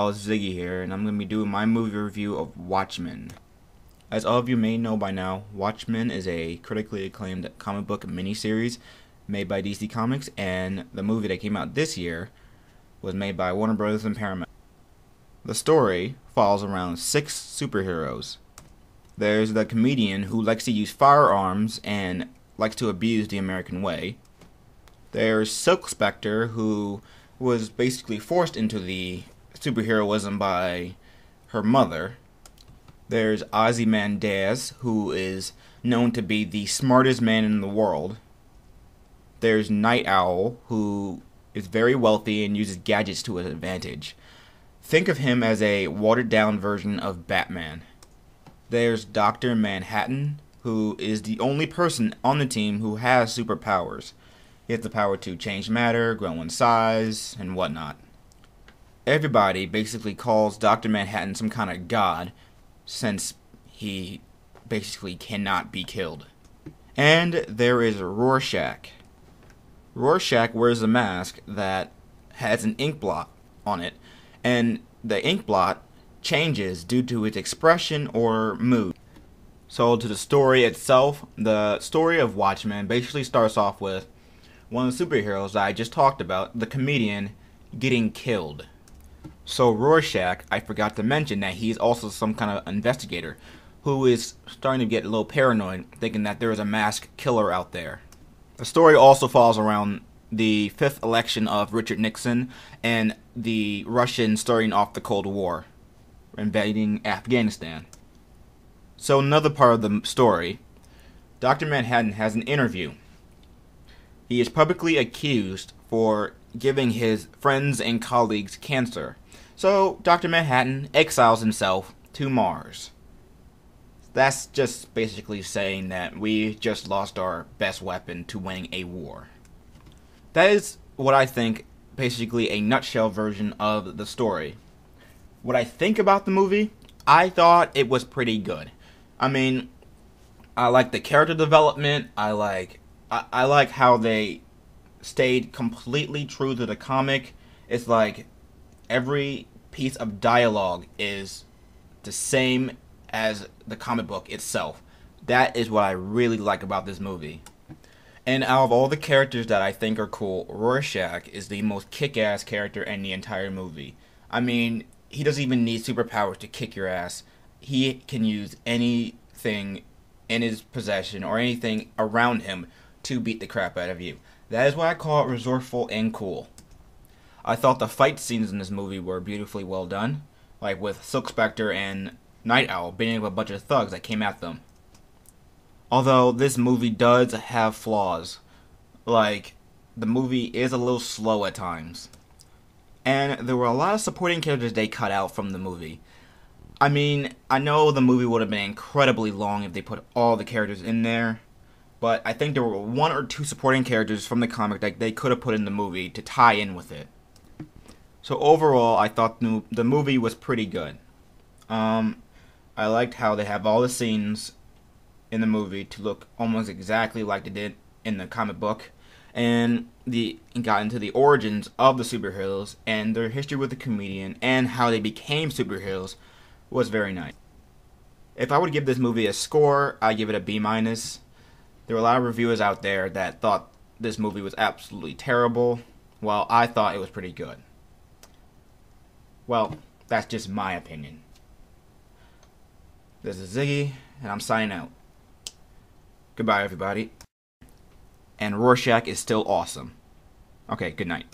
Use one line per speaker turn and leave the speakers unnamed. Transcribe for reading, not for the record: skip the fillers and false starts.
y'all, it's Ziggy here, and I'm going to be doing my movie review of Watchmen. As all of you may know by now, Watchmen is a critically acclaimed comic book miniseries made by DC Comics, and the movie that came out this year was made by Warner Bros. And Paramount. The story follows around 6 superheroes. There's the comedian who likes to use firearms and likes to abuse the American way. There's Silk Spectre, who was basically forced into the superheroism by her mother. There's Ozymandias, who is known to be the smartest man in the world. There's Night Owl, who is very wealthy and uses gadgets to his advantage. Think of him as a watered-down version of Batman. There's Dr. Manhattan, who is the only person on the team who has superpowers. He has the power to change matter, grow in size, and whatnot. Everybody basically calls Dr. Manhattan some kind of god, since he basically cannot be killed. And there is Rorschach. Rorschach wears a mask that has an ink blot on it, and the ink blot changes due to its expression or mood. So to the story itself, the story of Watchmen basically starts off with one of the superheroes that I just talked about, the comedian, getting killed. So Rorschach, I forgot to mention that he's also some kind of investigator who is starting to get a little paranoid, thinking that there is a masked killer out there. The story also falls around the 5th election of Richard Nixon and the Russians starting off the Cold War, invading Afghanistan. So another part of the story, Dr. Manhattan has an interview. He is publicly accused for giving his friends and colleagues cancer. So Dr. Manhattan exiles himself to Mars. That's just basically saying that we just lost our best weapon to winning a war. That is what I think, basically a nutshell version of the story. What I think about the movie, I thought it was pretty good. I mean, I like the character development, I like how they stayed completely true to the comic. It's like every piece of dialogue is the same as the comic book itself. That is what I really like about this movie. And out of all the characters that I think are cool, Rorschach is the most kick-ass character in the entire movie. I mean, he doesn't even need superpowers to kick your ass. He can use anything in his possession or anything around him to beat the crap out of you. That is why I call it resourceful and cool. I thought the fight scenes in this movie were beautifully well done, like with Silk Spectre and Night Owl beating up a bunch of thugs that came at them. Although this movie does have flaws, like the movie is a little slow at times. And there were a lot of supporting characters they cut out from the movie. I mean, I know the movie would have been incredibly long if they put all the characters in there, but I think there were 1 or 2 supporting characters from the comic that they could have put in the movie to tie in with it. So overall, I thought the movie was pretty good. I liked how they have all the scenes in the movie to look almost exactly like they did in the comic book, and got into the origins of the superheroes and their history with the comedian and how they became superheroes was very nice. If I would give this movie a score, I'd give it a B-. There were a lot of reviewers out there that thought this movie was absolutely terrible, while I thought it was pretty good. Well, that's just my opinion. This is Ziggy, and I'm signing out. Goodbye, everybody. And Rorschach is still awesome. Okay, good night.